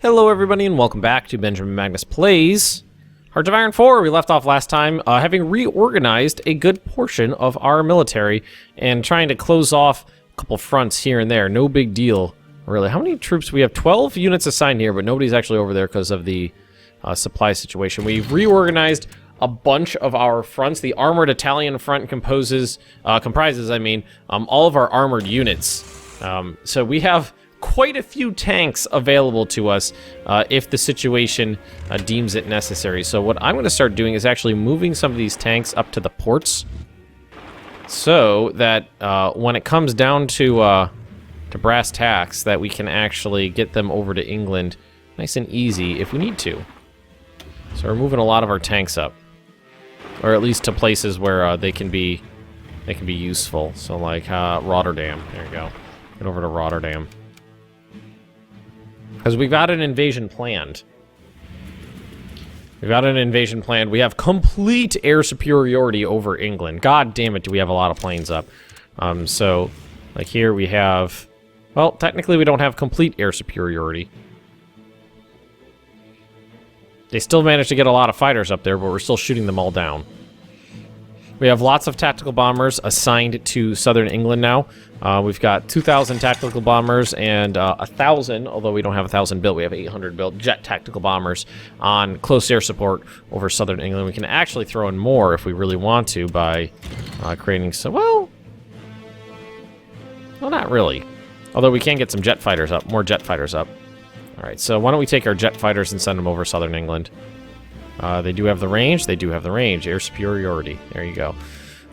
Hello everybody and welcome back to Benjamin Magnus Plays Hearts of Iron 4. We left off last time having reorganized a good portion of our military and trying to close off a couple fronts here and there. No big deal, really. How many troops? We have 12 units assigned here, but nobody's actually over there because of the supply situation. We've reorganized a bunch of our fronts. The armored Italian front comprises all of our armored units. So we have quite a few tanks available to us if the situation deems it necessary. So what I'm going to start doing is actually moving some of these tanks up to the ports so that when it comes down to brass tacks, that we can actually get them over to England nice and easy if we need to. So we're moving a lot of our tanks up, or at least to places where they can be useful. So like Rotterdam. There you go. Get over to Rotterdam. Because we've got an invasion planned. We have complete air superiority over England. God damn it, do we have a lot of planes up. So, like here we have... Well, technically we don't have complete air superiority. They still managed to get a lot of fighters up there, but we're still shooting them all down. We have lots of tactical bombers assigned to southern England now. We've got 2,000 tactical bombers and 1,000, although we don't have 1,000 built, we have 800 built jet tactical bombers on close air support over southern England. We can actually throw in more if we really want to by creating some, well, not really. Although we can get some jet fighters up, more jet fighters up. All right, so why don't we take our jet fighters and send them over southern England. They do have the range. They do have the range. Air superiority. There you go.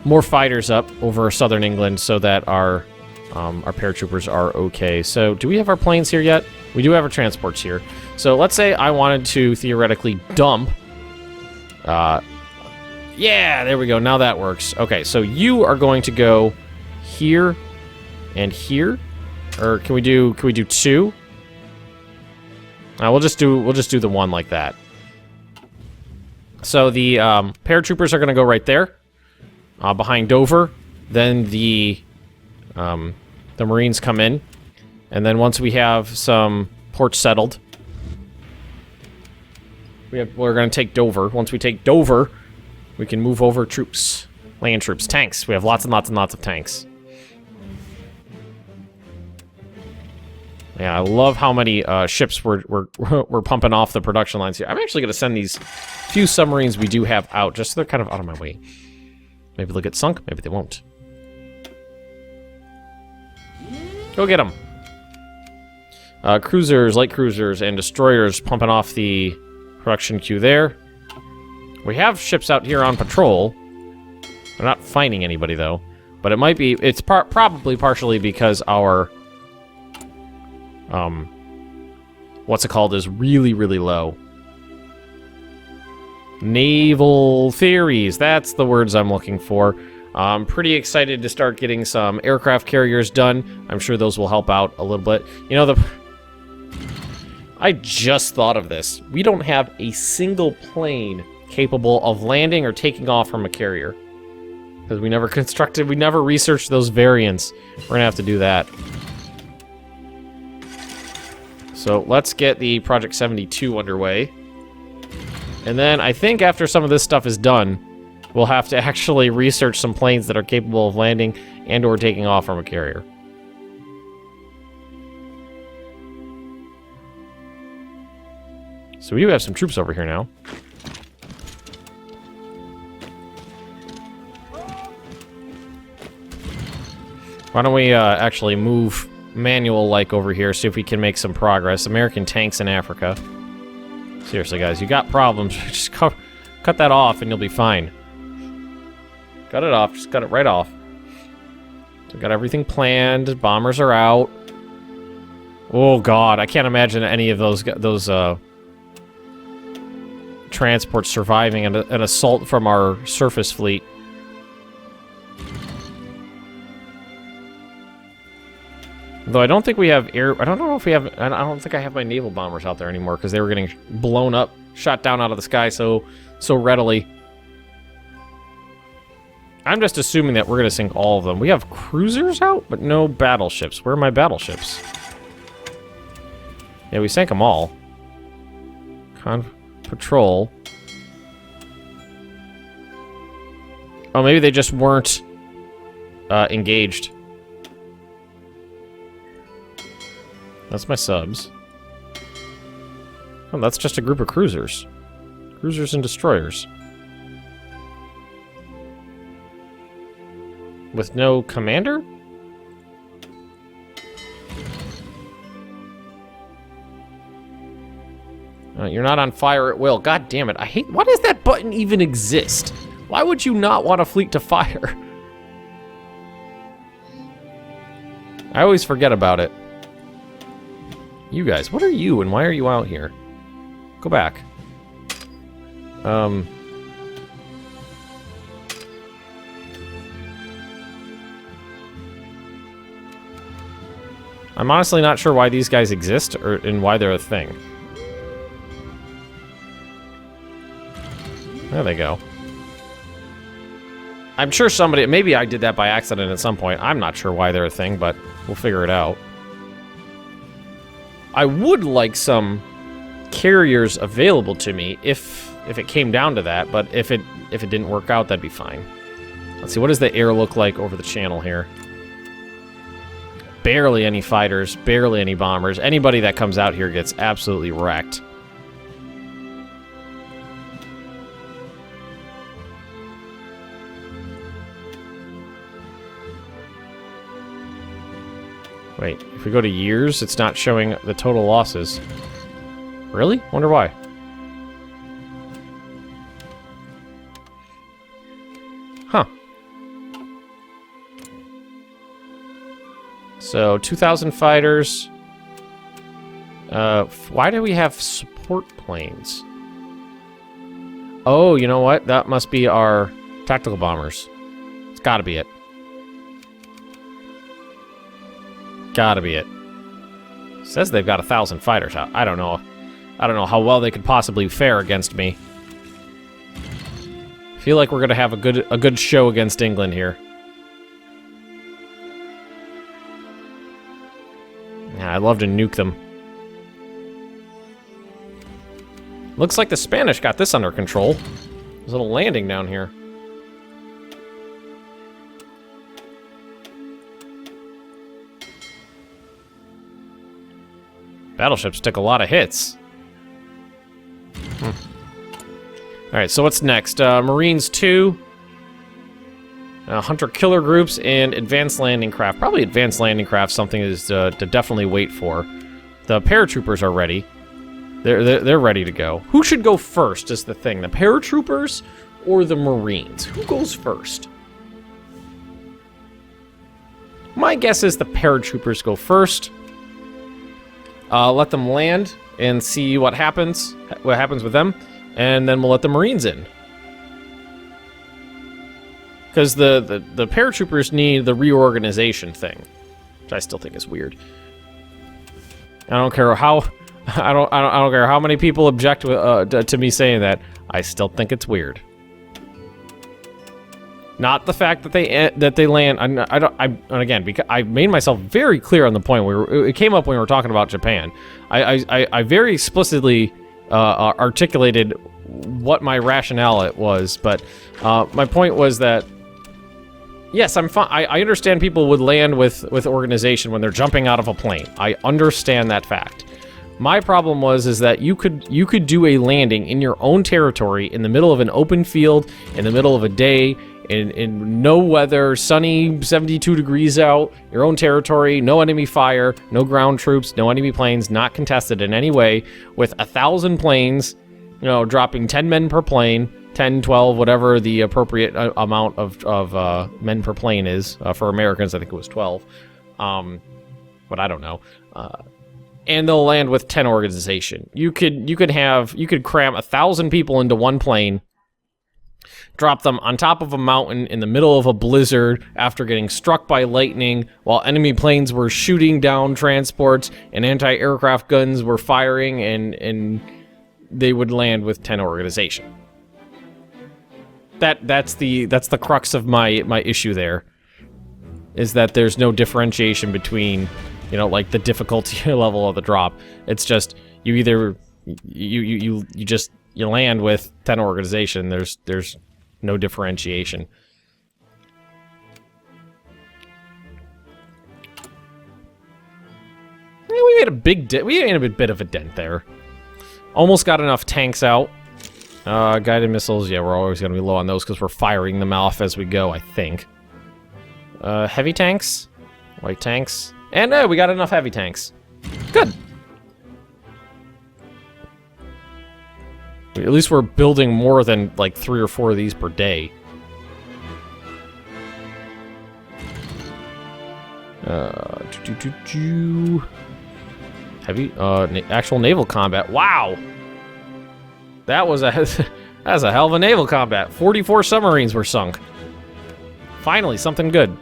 More fighters up over southern England so that our paratroopers are okay. So, do we have our planes here yet? We do have our transports here. So, let's say I wanted to theoretically dump. Yeah, there we go. Now that works. Okay, so you are going to go here and here, or can we do two? We'll just do the one like that. So the paratroopers are going to go right there, behind Dover. Then the Marines come in, and then once we have some ports settled, we're going to take Dover. Once we take Dover, we can move over troops, land troops, tanks. We have lots and lots and lots of tanks. Yeah, I love how many ships we're pumping off the production lines here. I'm actually going to send these few submarines we do have out, just so they're kind of out of my way. Maybe they'll get sunk, maybe they won't. Go get them. Cruisers, light cruisers, and destroyers pumping off the production queue there. We have ships out here on patrol. They're not finding anybody, though. But it might be... It's probably partially because our... what's it called, is really, really low. Naval theories, that's the words I'm looking for. I'm pretty excited to start getting some aircraft carriers done. I'm sure those will help out a little bit. You know, I just thought of this. We don't have a single plane capable of landing or taking off from a carrier. Because we never researched those variants. We're gonna have to do that. So let's get the Project 72 underway. And then I think after some of this stuff is done, we'll have to actually research some planes that are capable of landing and or taking off from a carrier. So we do have some troops over here now. Why don't we actually move manual-like over here, see if we can make some progress. American tanks in Africa. Seriously, guys, you got problems. Just cut that off and you'll be fine. Cut it off. Just cut it right off. So we got everything planned. Bombers are out. Oh, God. I can't imagine any of those transports surviving an assault from our surface fleet. Though I don't think we have air... I don't know if we have... I don't think I have my naval bombers out there anymore because they were getting blown up, shot down out of the sky so readily. I'm just assuming that we're going to sink all of them. We have cruisers out, but no battleships. Where are my battleships? Yeah, we sank them all. Patrol. Oh, maybe they just weren't engaged. That's my subs. Oh, that's just a group of cruisers. Cruisers and destroyers. With no commander? You're not on fire at will. God damn it. I hate... Why does that button even exist? Why would you not want a fleet to fire? I always forget about it. You guys, what are you and why are you out here? Go back. I'm honestly not sure why these guys exist and why they're a thing. There they go. I'm sure somebody... Maybe I did that by accident at some point. I'm not sure why they're a thing, but we'll figure it out. I would like some carriers available to me if it came down to that, but if it didn't work out, that'd be fine. Let's see, what does the air look like over the channel here? Barely any fighters, barely any bombers. Anybody that comes out here gets absolutely wrecked. Wait, if we go to years, it's not showing the total losses. Really? Wonder why. Huh. So, 2,000 fighters. Why do we have support planes? Oh, you know what? That must be our tactical bombers. It's gotta be it. Gotta be it. Says they've got 1,000 fighters out. I don't know. I don't know how well they could possibly fare against me. I feel like we're gonna have a good show against England here. Yeah, I'd love to nuke them. Looks like the Spanish got this under control. There's a little landing down here. Battleships took a lot of hits. Alright, so what's next? Marines 2. Hunter-killer groups and advanced landing craft. Probably advanced landing craft, something is to definitely wait for. The paratroopers are ready. They're ready to go. Who should go first is the thing. The paratroopers or the Marines? Who goes first? My guess is the paratroopers go first. Let them land and see what happens with them, and then we'll let the Marines in. Because the paratroopers need the reorganization thing, which I still think is weird. I don't care how I don't care how many people object to me saying that. I still think it's weird. Not the fact that they land. And again, because I made myself very clear on the point where it came up when we were talking about Japan. I very explicitly articulated what my rationale it was, but my point was that yes, I'm fine. I understand people would land with organization when they're jumping out of a plane. I understand that fact. My problem is that you could do a landing in your own territory in the middle of an open field in the middle of a day. In no weather, sunny, 72 degrees out, your own territory, no enemy fire, no ground troops, no enemy planes, not contested in any way, with 1,000 planes, you know, dropping 10 men per plane, 10, 12, whatever the appropriate amount of men per plane is. For Americans, I think it was 12. But I don't know. And they'll land with 10 organization. You could cram 1,000 people into one plane, drop them on top of a mountain in the middle of a blizzard after getting struck by lightning while enemy planes were shooting down transports and anti-aircraft guns were firing, and they would land with 10 organization. That's the crux of my issue there, is that there's no differentiation between, you know, like the difficulty level of the drop. It's just you either you land with 10 organization. There's no differentiation. Yeah, we made a bit of a dent there. Almost got enough tanks out. Guided missiles, yeah, we're always going to be low on those because we're firing them off as we go, I think. Heavy tanks, light tanks, and we got enough heavy tanks. Good. At least we're building more than like 3 or 4 of these per day. Heavy, actual naval combat. Wow, that was that's a hell of a naval combat. 44 submarines were sunk. Finally, something good.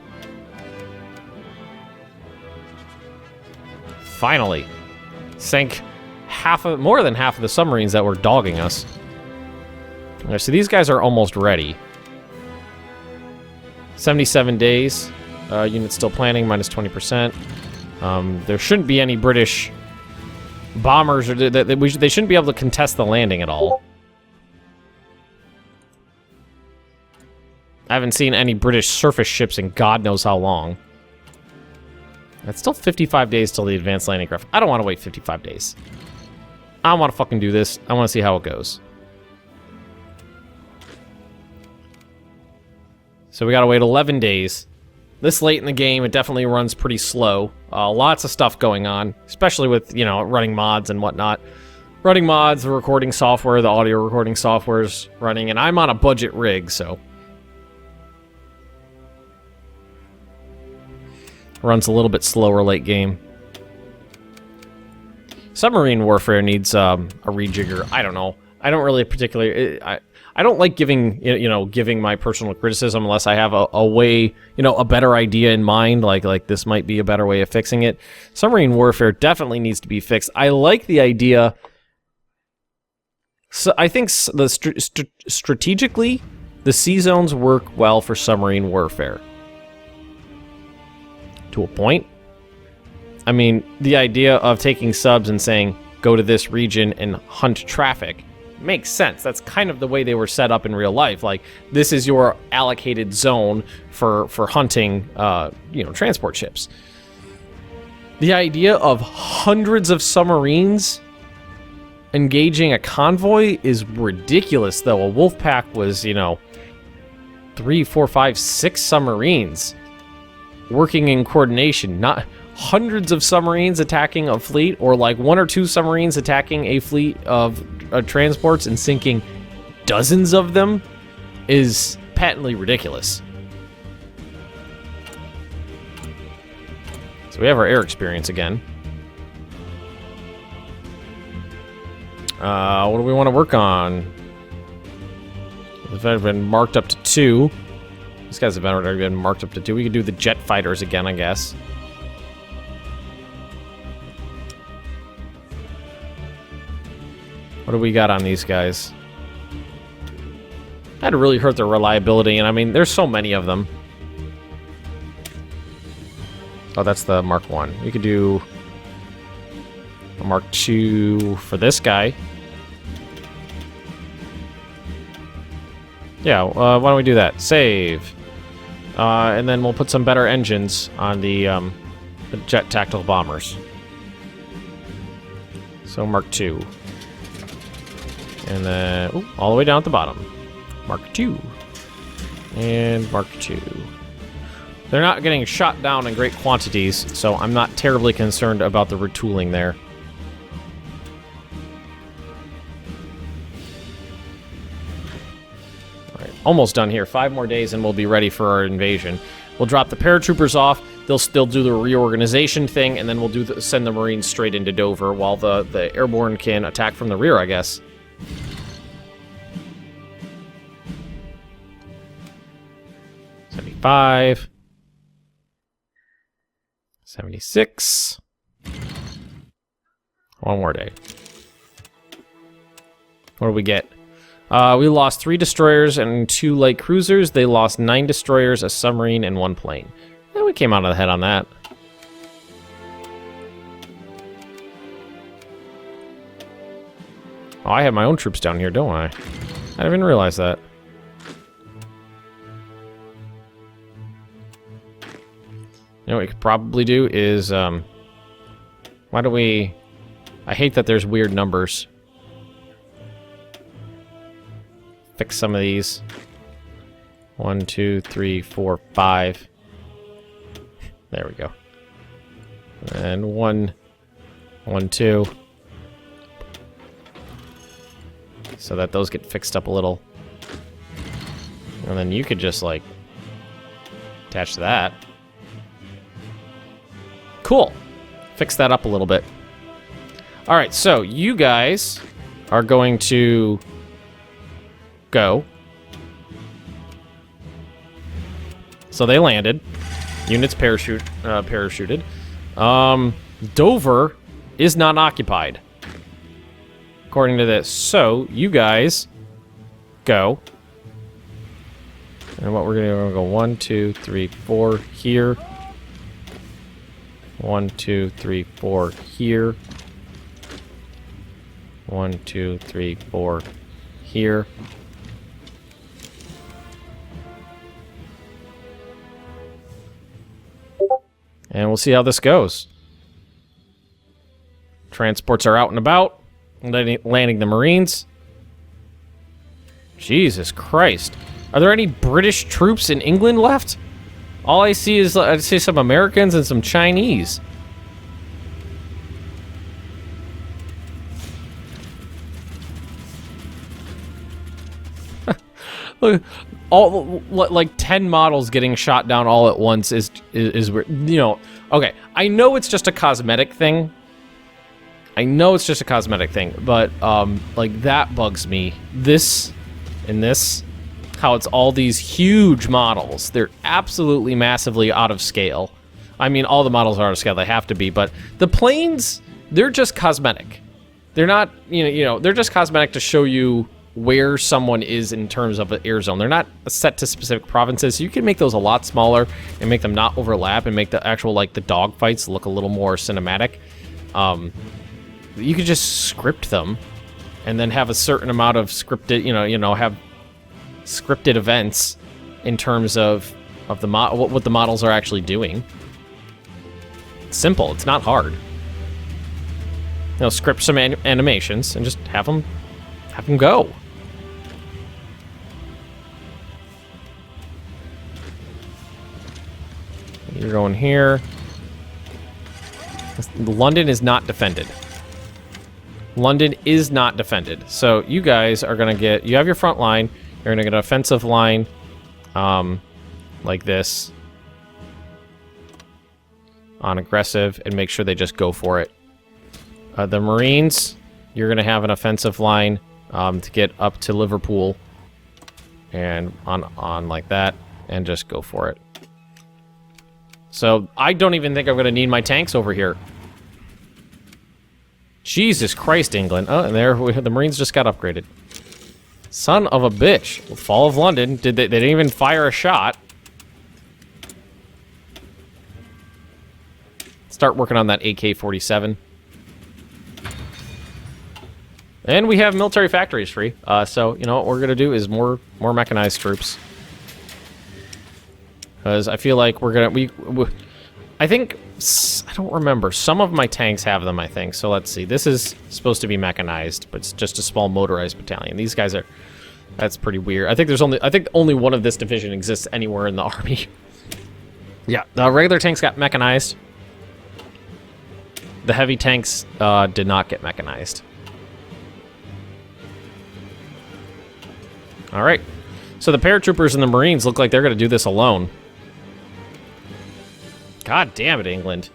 Finally, sank more than half of the submarines that were dogging us. Okay, so these guys are almost ready. 77 days. Units still planning, minus 20%. There shouldn't be any British bombers, or they shouldn't be able to contest the landing at all. I haven't seen any British surface ships in God knows how long. It's still 55 days till the advanced landing craft. I don't want to wait 55 days. I want to fucking do this. I want to see how it goes. So we gotta wait 11 days. This late in the game, it definitely runs pretty slow. Lots of stuff going on, especially with, you know, running mods and whatnot. Running mods, the recording software, the audio recording software is running, and I'm on a budget rig, so... runs a little bit slower late game. Submarine warfare needs a rejigger. I don't know. I don't really particularly... I don't like giving, giving my personal criticism unless I have a way, a better idea in mind, like this might be a better way of fixing it. Submarine warfare definitely needs to be fixed. I like the idea. So I think strategically, the sea zones work well for submarine warfare. To a point. I mean, the idea of taking subs and saying, go to this region and hunt traffic makes sense. That's kind of the way they were set up in real life. Like, this is your allocated zone for hunting, transport ships. The idea of hundreds of submarines engaging a convoy is ridiculous, though. A wolf pack was, 3, 4, 5, 6 submarines working in coordination, not hundreds of submarines attacking a fleet, or like 1 or 2 submarines attacking a fleet of transports and sinking dozens of them is patently ridiculous. So we have our air experience again. What do we want to work on? If I've been marked up to 2. These guys have already been marked up to 2. We could do the jet fighters again, I guess. What do we got on these guys? Had to really hurt their reliability, and I mean, there's so many of them. Oh, that's the Mark 1. We could do a Mark 2 for this guy. Yeah, why don't we do that? Save. And then we'll put some better engines on the jet tactical bombers. So Mark 2. And then, all the way down at the bottom. Mark 2. And Mark 2. They're not getting shot down in great quantities, so I'm not terribly concerned about the retooling there. Alright, almost done here. 5 more days and we'll be ready for our invasion. We'll drop the paratroopers off, they'll still do the reorganization thing, and then we'll send the Marines straight into Dover while the airborne can attack from the rear, I guess. $75. 76. 1 more day. What do we get? We lost 3 destroyers and 2 light cruisers. They lost 9 destroyers, a submarine, and 1 plane. Yeah, we came out of the head on that. Oh, I have my own troops down here, don't I? I didn't even realize that. You know what we could probably do is, why don't we... I hate that there's weird numbers. Fix some of these. 1, 2, 3, 4, 5. There we go. And 1, 1, 2. So that those get fixed up a little. And then you could just, like, attach to that. Cool. Fix that up a little bit. Alright, so you guys are going to go. So they landed. Units parachuted. Dover is not occupied, according to this. So you guys go. And what we're gonna go 1, 2, 3, 4 here. 1, 2, 3, 4 here. 1, 2, 3, 4 here. And we'll see how this goes. Transports are out and about, landing the Marines. Jesus Christ. Are there any British troops in England left? All I see is, I see some Americans and some Chinese. Look, all like 10 models getting shot down all at once is weird. You know, okay, I know it's just a cosmetic thing. I know it's just a cosmetic thing, but like that bugs me. This and this, how it's all these huge models. They're absolutely massively out of scale. I mean, all the models are out of scale. They have to be, but the planes, they're just cosmetic. They're not, you know, they're just cosmetic to show you where someone is in terms of an air zone. They're not set to specific provinces, so you can make those a lot smaller and make them not overlap and make the actual, like, the dogfights look a little more cinematic. You could just script them and then have a certain amount of scripted, you know, have scripted events in terms of the what the models are actually doing. It's simple. It's not hard. You know, script some animations and just have them go. You're going here. London is not defended. London is not defended. So you guys are going to get... You have your front line. You're going to get an offensive line like this. On aggressive. And make sure they just go for it. The Marines, you're going to have an offensive line to get up to Liverpool. And on like that. And just go for it. So, I don't even think I'm going to need my tanks over here. Jesus Christ, England. Oh, and there, the Marines just got upgraded. Son of a bitch. The fall of London. They didn't even fire a shot. Start working on that AK-47. And we have military factories free. So, you know, what we're going to do is more mechanized troops. Because I feel like we're gonna I think I don't remember. Some of my tanks have them, I think. So let's see. This is supposed to be mechanized, but it's just a small motorized battalion. These guys are. That's pretty weird. I think only one of this division exists anywhere in the army. Yeah, the regular tanks got mechanized. The heavy tanks did not get mechanized. All right. So the paratroopers and the Marines look like they're going to do this alone. God damn it, England.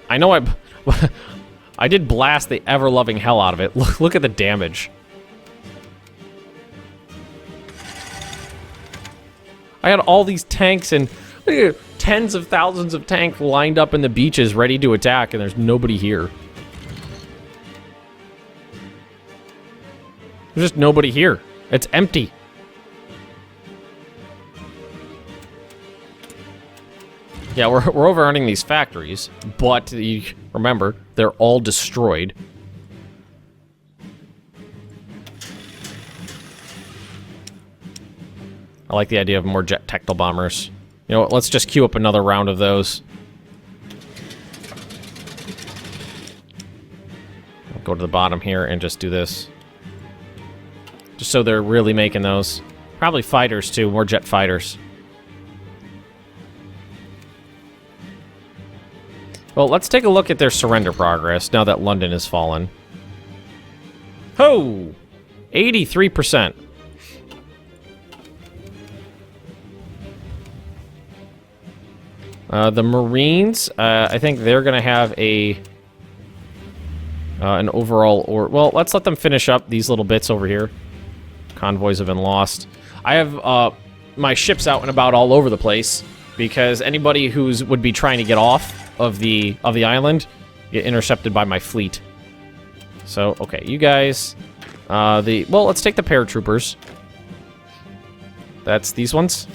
I know I did blast the ever-loving hell out of it. Look at the damage. I had all these tanks and tens of thousands of tanks lined up in the beaches ready to attack, and there's nobody here. There's just nobody here. It's empty. Yeah, we're over-earning these factories, but remember, they're all destroyed. I like the idea of more jet tactical bombers. You know what, let's just queue up another round of those. I'll go to the bottom here and just do this. Just so they're really making those. Probably fighters, too. More jet fighters. Well, let's take a look at their surrender progress now that London has fallen. Ho! 83%. The Marines, I think they're going to have an overall... Well, let's let them finish up these little bits over here. Convoys have been lost. I have my ships out and about all over the place because anybody who's would be trying to get off of the island get intercepted by my fleet. So, okay, you guys... well, let's take the paratroopers. That's these ones.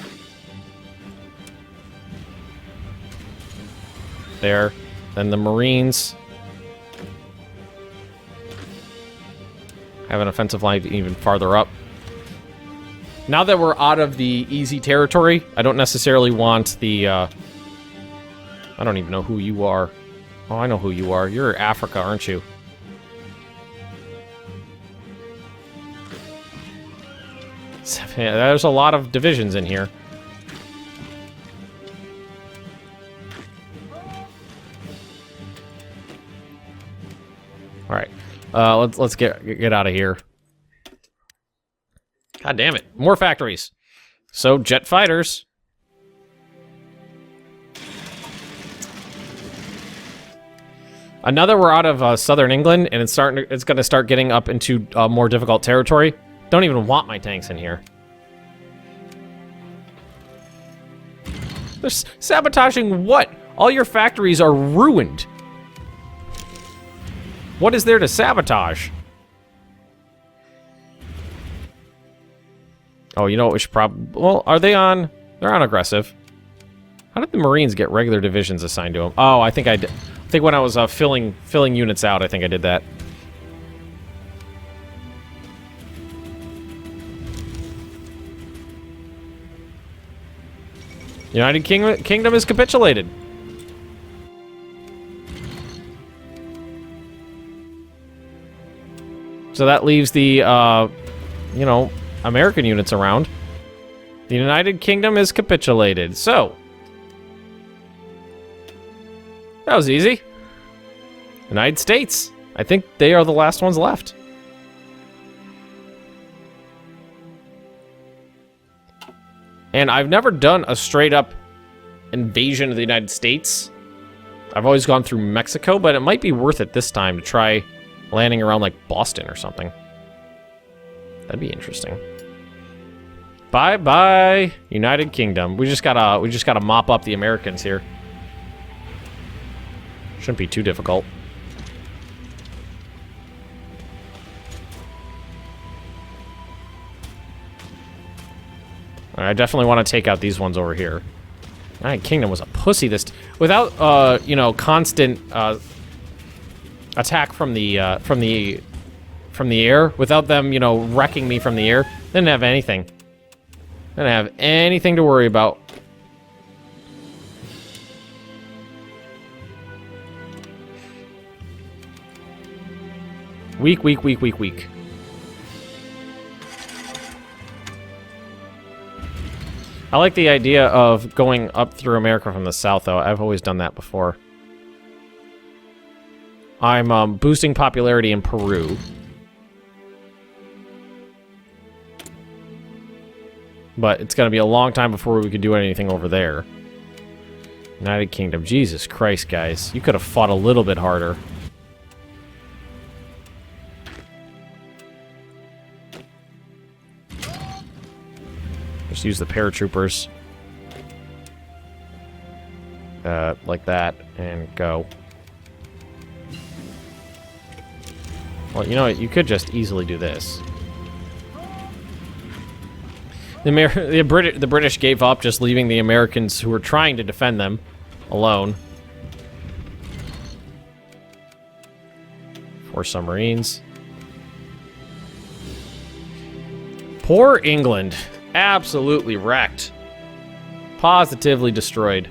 There. Then the Marines have an offensive line even farther up. Now that we're out of the easy territory, I don't necessarily want the... I don't even know who you are. Oh, I know who you are. You're Africa, aren't you? Yeah, there's a lot of divisions in here. All right, let's get out of here. God damn it! More factories. So jet fighters. Now that we're out of southern England and it's going to start getting up into more difficult territory. Don't even want my tanks in here. They're sabotaging what? All your factories are ruined. What is there to sabotage? Oh, you know what we should probably... Well, are they on... They're on aggressive. How did the Marines get regular divisions assigned to them? Oh, I think I did. I think when I was filling units out, I think I did that. United Kingdom has capitulated. So that leaves the, you know, American units around. The United Kingdom has capitulated. So, that was easy. United States. I think they are the last ones left. And I've never done a straight-up invasion of the United States. I've always gone through Mexico, but it might be worth it this time to try landing around, like, Boston or something. That'd be interesting. Bye-bye, United Kingdom. We just gotta mop up the Americans here. Shouldn't be too difficult. I definitely want to take out these ones over here. United Kingdom was a pussy this... Without, you know, constant attack from the air, without them, you know, wrecking me from the air, didn't have anything. Didn't have anything to worry about. Weak, weak, weak, weak, weak. I like the idea of going up through America from the south, though. I've always done that before. I'm boosting popularity in Peru. But it's going to be a long time before we can do anything over there. United Kingdom. Jesus Christ, guys. You could have fought a little bit harder. Just use the paratroopers. Like that, and go. Well, you know what? You could just easily do this. The British gave up, just leaving the Americans who were trying to defend them alone. 4 submarines. Poor England. Absolutely wrecked. Positively destroyed.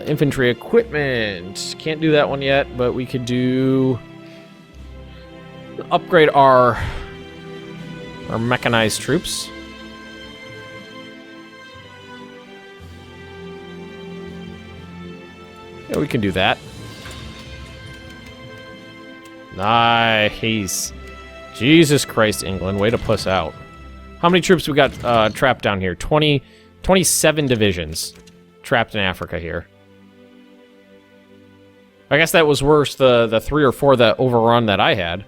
Infantry equipment. Can't do that one yet, but we could do... upgrade our mechanized troops. Yeah, we can do that. Nice. Jesus Christ, England. Way to puss out. How many troops we got trapped down here? 27 divisions trapped in Africa here. I guess that was worse, the 3 or 4 that overrun that I had.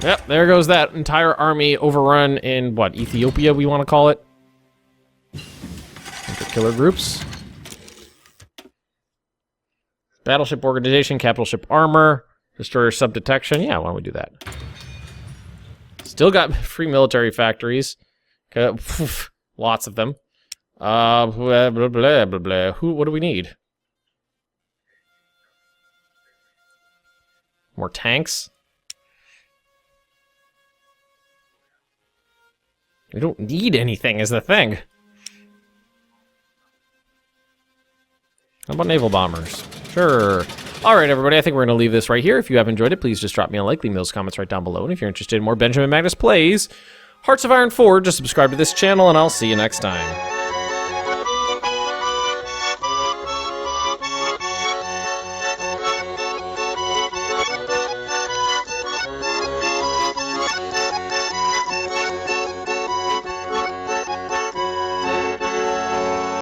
Yep, there goes that entire army overrun in, what, Ethiopia we want to call it? Killer groups. Battleship organization, capital ship armor, destroyer sub-detection. Yeah, why don't we do that? Still got free military factories. Lots of them. Blah, blah, blah, blah, blah. What do we need? More tanks? We don't need anything, is the thing. How about naval bombers? Sure. Alright, everybody, I think we're going to leave this right here. If you have enjoyed it, please just drop me a like, leave me those comments right down below. And if you're interested in more Benjamin Magnus Plays, Hearts of Iron 4, just subscribe to this channel, and I'll see you next time.